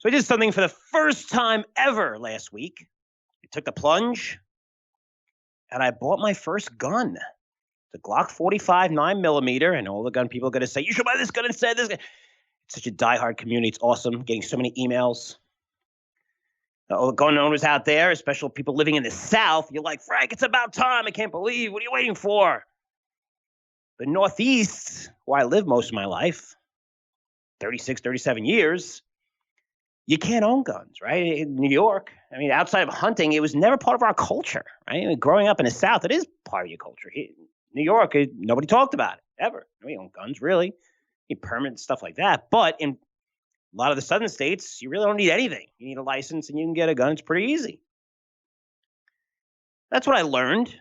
So I did something for the first time ever last week. I took the plunge and I bought my first gun. The Glock 45 9mm, and all the gun people are going to say, you should buy this gun instead. This gun. It's such a diehard community. It's awesome. Getting so many emails. All the gun owners out there, especially people living in the South, you're like, Frank, it's about time. I can't believe. What are you waiting for? The Northeast, where I live most of my life, 36, 37 years, you can't own guns, right? In New York, I mean, outside of hunting, it was never part of our culture, right? I mean, growing up in the South, it is part of your culture. New York, nobody talked about it, ever. We own guns, really. You permit stuff like that. But in a lot of the southern states, you really don't need anything. You need a license and you can get a gun. It's pretty easy. That's what I learned,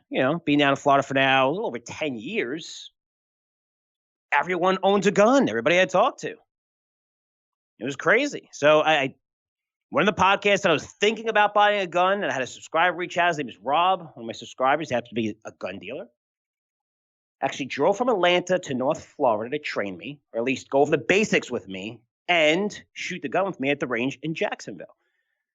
being down in Florida for now a little over 10 years. Everyone owns a gun. Everybody I talked to. It was crazy. So I went on the podcast and I was thinking about buying a gun, and I had a subscriber reach out. His name is Rob, one of my subscribers. He happens to be a gun dealer. Actually drove from Atlanta to North Florida to train me, or at least go over the basics with me, and shoot the gun with me at the range in Jacksonville.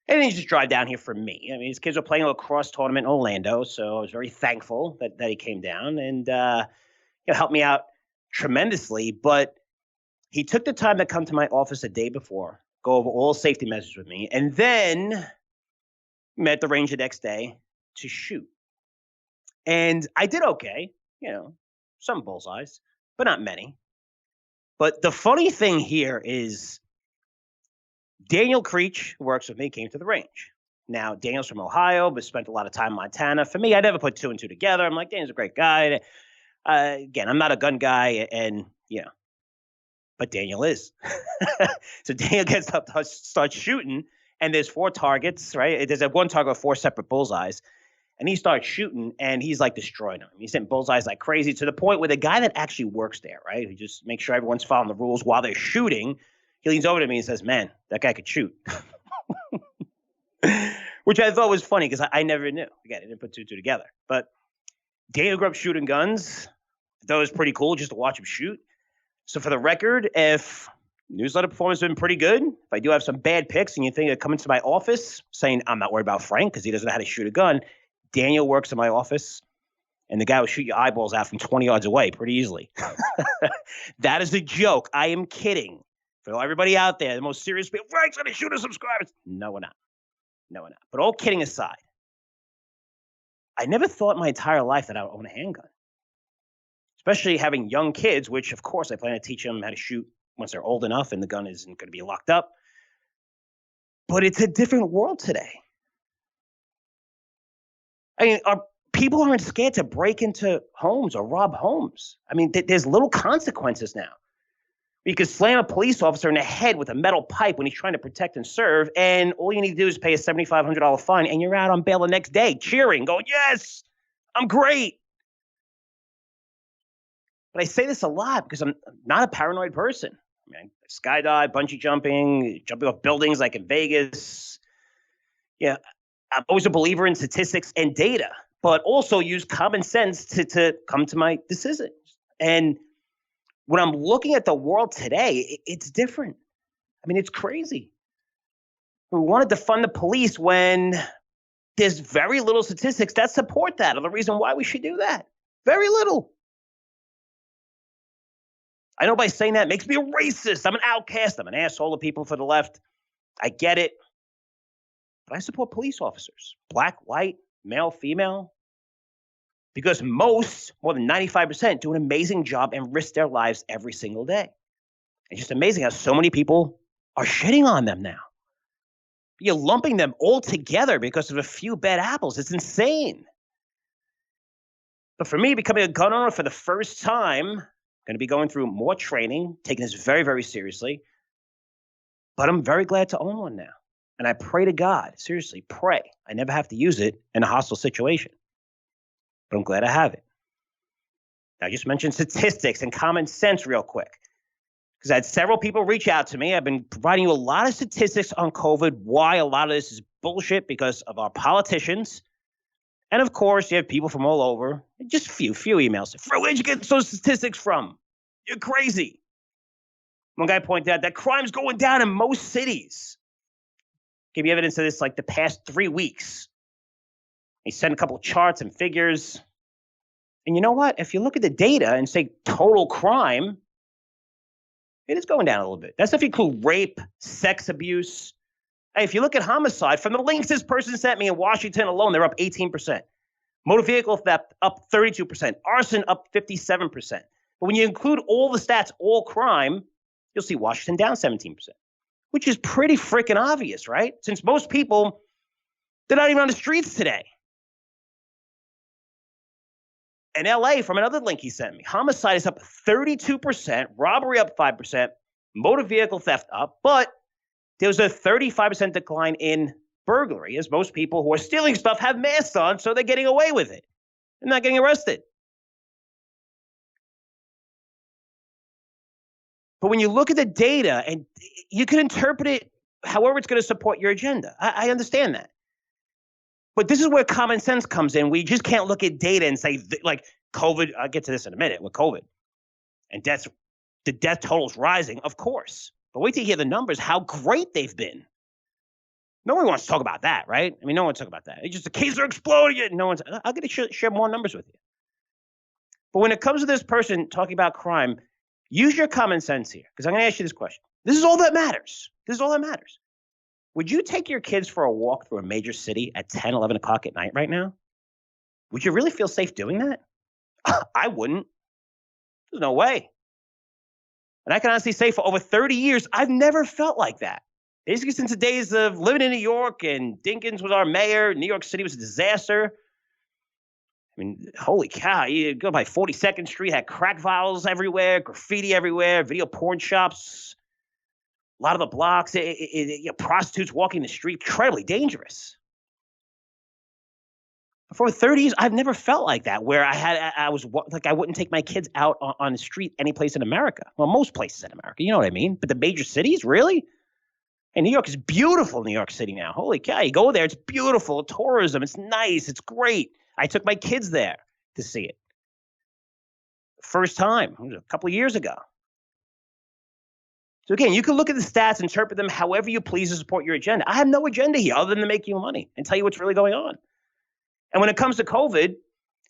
And then he just drive down here for me. I mean, his kids were playing a lacrosse tournament in Orlando, so I was very thankful that he came down and helped me out tremendously. But he took the time to come to my office a day before, go over all safety measures with me, and then met at the range the next day to shoot. And I did okay, some bullseyes, but not many. But the funny thing here is Daniel Creech, who works with me, came to the range. Now, Daniel's from Ohio, but spent a lot of time in Montana. For me, I never put two and two together. I'm like, Daniel's a great guy. Again, I'm not a gun guy, and but Daniel is. So Daniel gets up, starts shooting, and there's 4 targets, right? There's one target with 4 separate bullseyes. And he starts shooting, and he's like destroying them. He's hitting bullseyes like crazy, to the point where the guy that actually works there, right, who just makes sure everyone's following the rules while they're shooting, he leans over to me and says, man, that guy could shoot. Which I thought was funny because I never knew. Again, I didn't put two together. But Daniel grew up shooting guns. I thought it was pretty cool just to watch him shoot. So for the record, if newsletter performance has been pretty good, if I do have some bad picks and you think of coming to my office saying I'm not worried about Frank because he doesn't know how to shoot a gun, Daniel works in my office, and the guy will shoot your eyeballs out from 20 yards away pretty easily. That is a joke. I am kidding. For everybody out there, the most serious people, Frank's going to shoot his subscribers. No, we're not. No, we're not. But all kidding aside, I never thought my entire life that I would own a handgun. Especially having young kids, which, of course, I plan to teach them how to shoot once they're old enough and the gun isn't going to be locked up. But it's a different world today. I mean, people aren't scared to break into homes or rob homes. I mean, there's little consequences now. You could slam a police officer in the head with a metal pipe when he's trying to protect and serve, and all you need to do is pay a $7,500 fine, and you're out on bail the next day cheering, going, yes, I'm great. But I say this a lot because I'm not a paranoid person. I mean, I skydive, bungee jumping off buildings like in Vegas. Yeah, I'm always a believer in statistics and data, but also use common sense to come to my decisions. And when I'm looking at the world today, it's different. I mean, it's crazy. We wanted to fund the police when there's very little statistics that support that, or the reason why we should do that. Very little. I know by saying that it makes me a racist. I'm an outcast. I'm an asshole to people for the left. I get it. But I support police officers, black, white, male, female, because most, more than 95%, do an amazing job and risk their lives every single day. It's just amazing how so many people are shitting on them now. You're lumping them all together because of a few bad apples. It's insane. But for me, becoming a gun owner for the first time, I'm going to be going through more training, taking this very, very seriously. But I'm very glad to own one now. And I pray to God, seriously, pray I never have to use it in a hostile situation. But I'm glad I have it. I just mentioned statistics and common sense real quick, because I had several people reach out to me. I've been providing you a lot of statistics on COVID, why a lot of this is bullshit because of our politicians. And of course, you have people from all over, just few emails. Where'd you get those statistics from? You're crazy. One guy pointed out that crime's going down in most cities. Give you evidence of this like the past 3 weeks. He sent a couple of charts and figures. And you know what? If you look at the data and say total crime, it is going down a little bit. That's if you include rape, sex abuse. Hey, if you look at homicide, from the links this person sent me in Washington alone, they're up 18%. Motor vehicle theft up 32%. Arson up 57%. But when you include all the stats, all crime, you'll see Washington down 17%, which is pretty freaking obvious, right? Since most people, they're not even on the streets today. In LA, from another link he sent me, homicide is up 32%, robbery up 5%, motor vehicle theft up, but there was a 35% decline in burglary, as most people who are stealing stuff have masks on, so they're getting away with it. They're not getting arrested. But when you look at the data, and you can interpret it however it's going to support your agenda. I understand that. But this is where common sense comes in. We just can't look at data and say, like, COVID, I'll get to this in a minute with COVID, and the death total's rising, of course. But wait till you hear the numbers, how great they've been. No one wants to talk about that, right? I mean, no one wants to talk about that. It's just the cases are exploding. No one's, I'll get to share more numbers with you. But when it comes to this person talking about crime, use your common sense here, because I'm going to ask you this question. This is all that matters. This is all that matters. Would you take your kids for a walk through a major city at 10, 11 o'clock at night right now? Would you really feel safe doing that? I wouldn't. There's no way. And I can honestly say for over 30 years, I've never felt like that. Basically since the days of living in New York and Dinkins was our mayor, New York City was a disaster. I mean, holy cow, you go by 42nd Street, had crack vials everywhere, graffiti everywhere, video porn shops. A lot of the blocks, prostitutes walking the street, incredibly dangerous. For 30 years, I've never felt like that, where I wouldn't take my kids out on the street any place in America. Well, most places in America, you know what I mean? But the major cities, really? And New York is beautiful, New York City now. Holy cow, you go there, it's beautiful, tourism, it's nice, it's great. I took my kids there to see it. First time, it was a couple of years ago. So again, you can look at the stats, interpret them however you please to support your agenda. I have no agenda here other than to make you money and tell you what's really going on. And when it comes to COVID,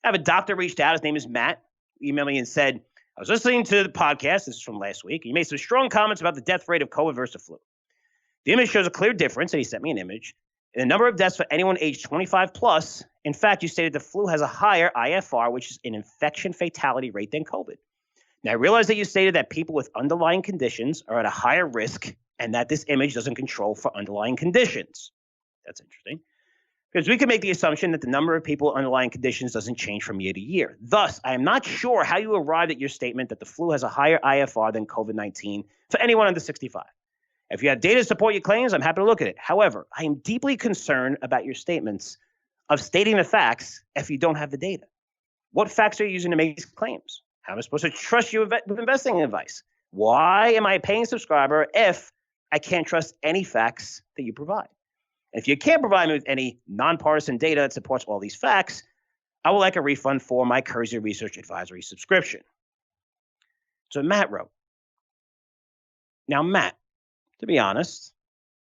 I have a doctor reached out. His name is Matt. He emailed me and said, I was listening to the podcast. This is from last week. He made some strong comments about the death rate of COVID versus the flu. The image shows a clear difference, and he sent me an image, in the number of deaths for anyone aged 25 plus. In fact, you stated the flu has a higher IFR, which is an infection fatality rate, than COVID. Now, I realize that you stated that people with underlying conditions are at a higher risk and that this image doesn't control for underlying conditions. That's interesting. Because we can make the assumption that the number of people with underlying conditions doesn't change from year to year. Thus, I am not sure how you arrived at your statement that the flu has a higher IFR than COVID-19 for anyone under 65. If you have data to support your claims, I'm happy to look at it. However, I am deeply concerned about your statements of stating the facts if you don't have the data. What facts are you using to make these claims? How am I supposed to trust you with investing advice? Why am I a paying subscriber if I can't trust any facts that you provide? And if you can't provide me with any nonpartisan data that supports all these facts, I would like a refund for my Curzio Research Advisory subscription. So Matt wrote. Now, Matt, to be honest,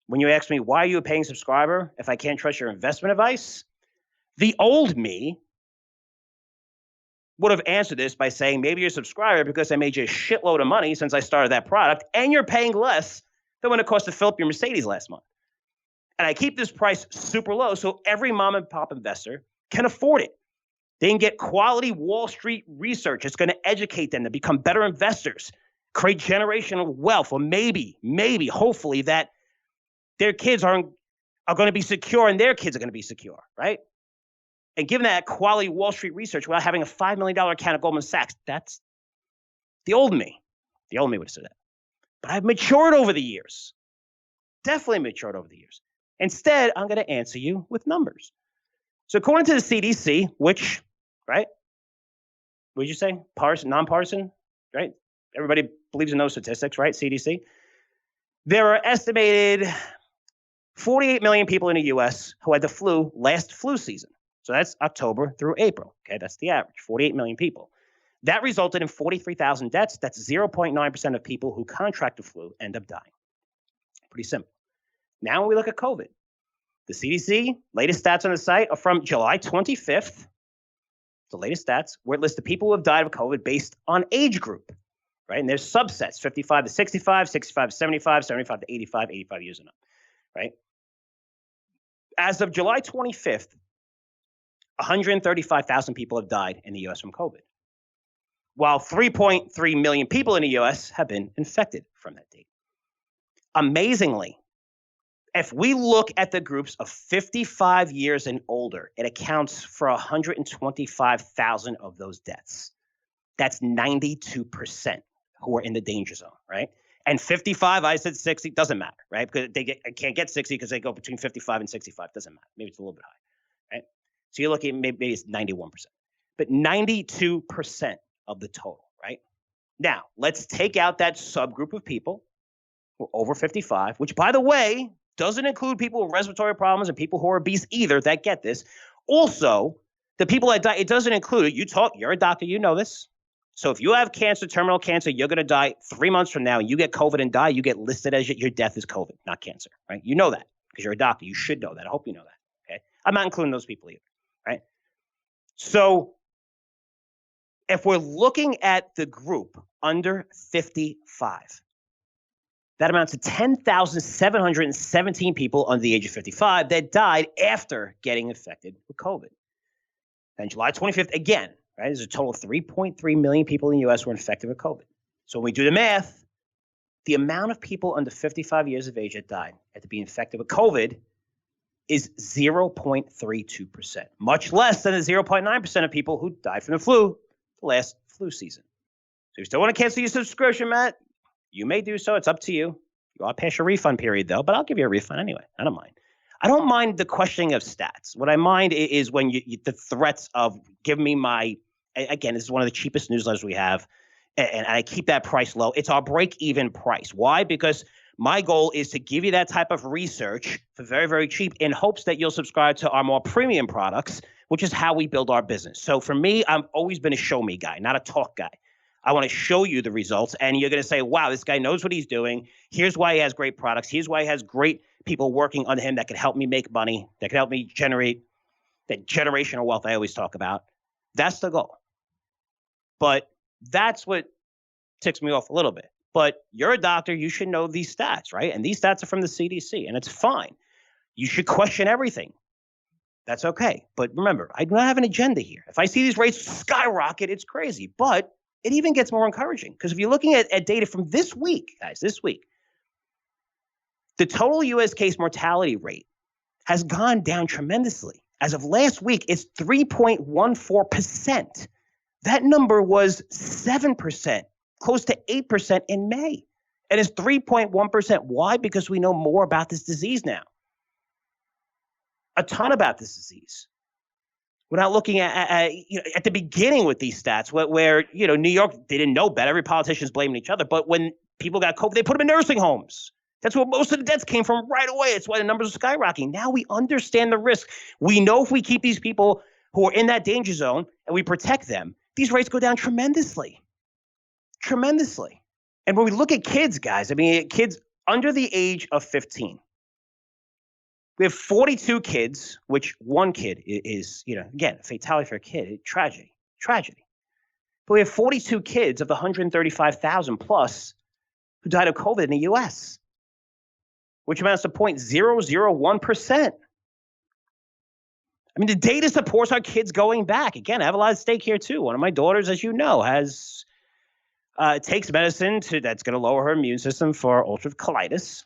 when you ask me why are you a paying subscriber if I can't trust your investment advice, the old me would have answered this by saying maybe you're a subscriber because I made you a shitload of money since I started that product, and you're paying less than when it cost to fill up your Mercedes last month. And I keep this price super low so every mom and pop investor can afford it. They can get quality Wall Street research. It's going to educate them to become better investors, create generational wealth, or maybe, hopefully that their kids are going to be secure and their kids are going to be secure, right? And given that quality Wall Street research without having a $5 million account at Goldman Sachs, that's the old me. The old me would have said that. But I've matured over the years. Definitely matured over the years. Instead, I'm going to answer you with numbers. So according to the CDC, which, right? What did you say? Partisan, nonpartisan, right? Everybody believes in those statistics, right? CDC. There are estimated 48 million people in the U.S. who had the flu last flu season. So that's October through April. Okay, that's the average, 48 million people. That resulted in 43,000 deaths. That's 0.9% of people who contract the flu end up dying. Pretty simple. Now when we look at COVID, The CDC latest stats on the site are from July 25th. The latest stats where it lists the people who have died of COVID based on age group, right? And there's subsets, 55 to 65, 65 to 75, 75 to 85, 85 years and up, right? As of July 25th, 135,000 people have died in the U.S. from COVID, while 3.3 million people in the U.S. have been infected from that date. Amazingly, if we look at the groups of 55 years and older, it accounts for 125,000 of those deaths. That's 92% who are in the danger zone, right? And 55, I said 60, doesn't matter, right? Because I can't get 60 because they go between 55 and 65, doesn't matter. Maybe it's a little bit high, right? So you're looking at maybe it's 91%, but 92% of the total, right? Now, let's take out that subgroup of people who are over 55, which, by the way, doesn't include people with respiratory problems and people who are obese either that get this. Also, the people that die, it doesn't include, you're a doctor, you know this. So if you have cancer, terminal cancer, you're going to die 3 months from now, and you get COVID and die, you get listed as your death is COVID, not cancer, right? You know that because you're a doctor. You should know that. I hope you know that, okay? I'm not including those people either, right? So if we're looking at the group under 55, that amounts to 10,717 people under the age of 55 that died after getting infected with COVID. And July 25th, again, right, there's a total of 3.3 million people in the U.S. who were infected with COVID. So when we do the math, the amount of people under 55 years of age that died after being infected with COVID is 0.32%, much less than the 0.9% of people who died from the flu the last flu season. So if you still want to cancel your subscription, Matt, you may do so. It's up to you. You are past your refund period, though, but I'll give you a refund anyway. I don't mind. I don't mind the questioning of stats. What I mind is when the threats of give me my, again, this is one of the cheapest newsletters we have, and I keep that price low. It's our break-even price. Why? Because my goal is to give you that type of research for very, very cheap in hopes that you'll subscribe to our more premium products, which is how we build our business. So for me, I've always been a show me guy, not a talk guy. I want to show you the results, and you're going to say, wow, this guy knows what he's doing. Here's why he has great products. Here's why he has great people working under him that can help me make money, that can help me generate that generational wealth I always talk about. That's the goal. But that's what ticks me off a little bit. But you're a doctor. You should know these stats, right? And these stats are from the CDC, and it's fine. You should question everything. That's okay. But remember, I do not have an agenda here. If I see these rates skyrocket, it's crazy. But it even gets more encouraging because if you're looking at data from this week, guys, this week, the total U.S. case mortality rate has gone down tremendously. As of last week, it's 3.14%. That number was 7%, close to 8% in May. And it's 3.1%. Why? Because we know more about this disease now. A ton about this disease. We're not looking at the beginning with these stats where New York, they didn't know better. Every politician's blaming each other. But when people got COVID, they put them in nursing homes. That's where most of the deaths came from right away. It's why the numbers are skyrocketing. Now we understand the risk. We know if we keep these people who are in that danger zone and we protect them, these rates go down tremendously. Tremendously. And when we look at kids, guys, I mean, kids under the age of 15, we have 42 kids, which one kid is, again, a fatality for a kid, tragedy. But we have 42 kids of the 135,000 plus who died of COVID in the U.S., which amounts to 0.001%. I mean, the data supports our kids going back. Again, I have a lot at stake here, too. One of my daughters, as you know, takes medicine that's going to lower her immune system for ulcerative colitis.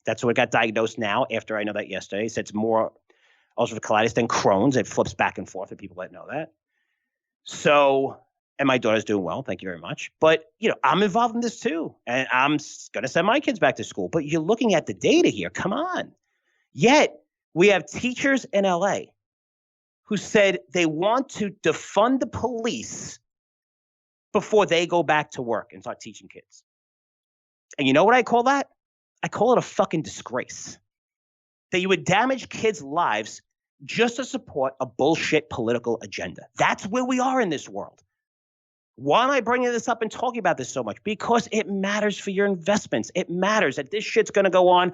That's what got diagnosed now after I know that yesterday. So it's more ulcerative colitis than Crohn's. It flips back and forth for people that know that. So, and my daughter's doing well. Thank you very much. But, I'm involved in this too. And I'm going to send my kids back to school. But you're looking at the data here. Come on. Yet we have teachers in LA who said they want to defund the police before they go back to work and start teaching kids. And you know what I call that? I call it a fucking disgrace that you would damage kids' lives just to support a bullshit political agenda. That's where we are in this world. Why am I bringing this up and talking about this so much? Because it matters for your investments. It matters that this shit's going to go on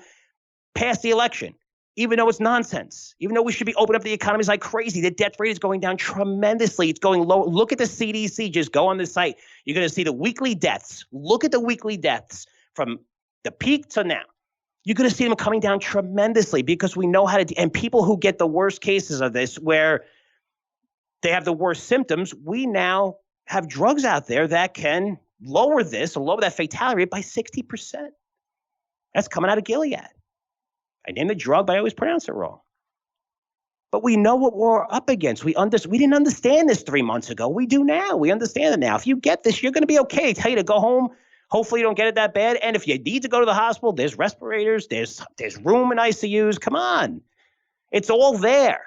past the election. even though it's nonsense, even though we should be opening up the economies like crazy. The death rate is going down tremendously. It's going low. Look at the CDC. Just go on the site. You're going to see the weekly deaths. Look at the weekly deaths from the peak to now. You're going to see them coming down tremendously because we know how to, and people who get the worst cases of this, where they have the worst symptoms, we now have drugs out there that can lower this or lower that fatality rate by 60%. That's coming out of Gilead. I named the drug, but I always pronounce it wrong. But we know what we're up against. We didn't understand this 3 months ago. We do now. We understand it now. If you get this, you're going to be okay. I tell you to go home. Hopefully you don't get it that bad. And if you need to go to the hospital, there's respirators. There's room in ICUs. Come on. It's all there.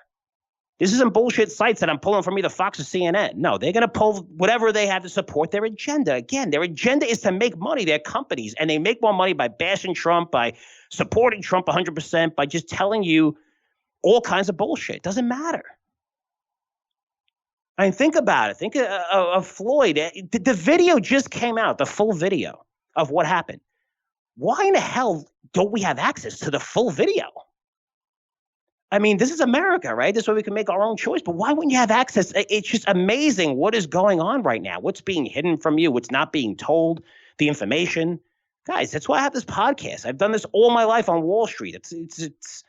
This isn't bullshit sites that I'm pulling from either Fox or CNN. No, they're going to pull whatever they have to support their agenda. Again, their agenda is to make money. They're companies, and they make more money by bashing Trump, by supporting Trump 100%, by just telling you all kinds of bullshit. It doesn't matter. I mean, think about it. Think of Floyd. The video just came out, the full video of what happened. Why in the hell don't we have access to the full video? I mean, this is America, right? This way we can make our own choice. But why wouldn't you have access? It's just amazing what is going on right now. What's being hidden from you? What's not being told? The information. Guys, that's why I have this podcast. I've done this all my life on Wall Street. It's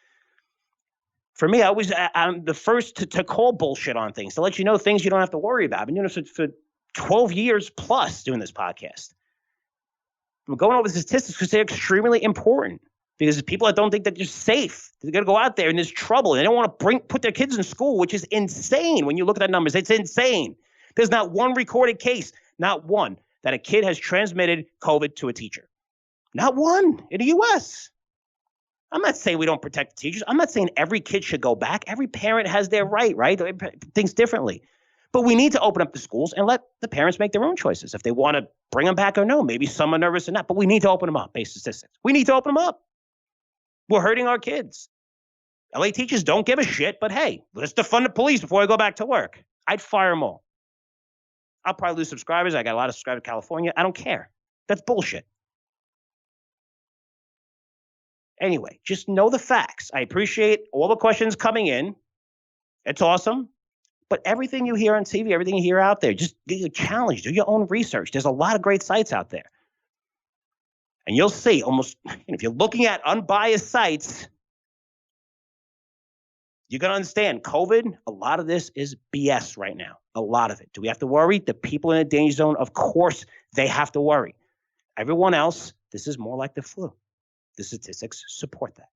for me, I'm the first to call bullshit on things, to let you know things you don't have to worry about. I've been doing this for 12 years plus doing this podcast. I'm going over the statistics because they're extremely important. Because people that don't think that they're safe, they're going to go out there and there's trouble. And they don't want to put their kids in school, which is insane. When you look at the numbers, it's insane. There's not one recorded case, not one, that a kid has transmitted COVID to a teacher. Not one in the U.S. I'm not saying we don't protect the teachers. I'm not saying every kid should go back. Every parent has their right? They thinks differently. But we need to open up the schools and let the parents make their own choices. If they want to bring them back or no, maybe some are nervous or not. But we need to open them up, based statistics. We need to open them up. We're hurting our kids. LA teachers don't give a shit, but hey, let's defund the police before I go back to work. I'd fire them all. I'll probably lose subscribers. I got a lot of subscribers in California. I don't care. That's bullshit. Anyway, just know the facts. I appreciate all the questions coming in. It's awesome. But everything you hear on TV, everything you hear out there, just do your challenge, do your own research. There's a lot of great sites out there. And you'll see almost, if you're looking at unbiased sites, you're going to understand COVID, a lot of this is BS right now. A lot of it. Do we have to worry? The people in the danger zone, of course, they have to worry. Everyone else, this is more like the flu. The statistics support that.